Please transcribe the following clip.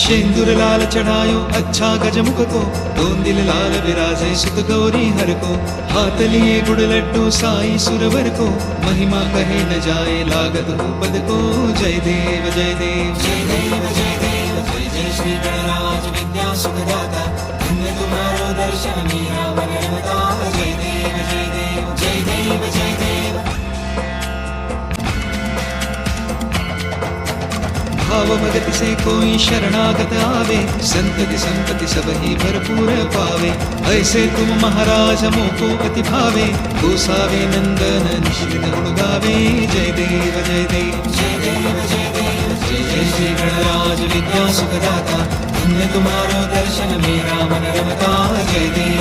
सिंदूर लाल चढ़ायो अच्छा गजमुख को, दोन दिल लाल विराजे सुत गौरी हर को। हाथ लिए गुड़ लड्डू साई सुरवर को, महिमा कहे न जाए लागत हो पद को। जय देव जय देव जय देव जय देव, जय जय श्री गणराज विद्या सुखदाता। धन्य तुम्हारो दर्शन मेरा मन रमता। जय देव जय देव जय देव जय देव। भाव भगति से कोई शरणागत आवे, संतति संपत्ति सब ही भरपूर पावे। ऐसे तुम महाराज मोको अति भावे, गोसावे नंदन निश्चित गुण गावे। जय देव जय देव जय देव जय देव, जय जय श्री गणराज विद्या सुखदाता। धन्य तुम्हारो दर्शन मेरा मन रमता। जय देव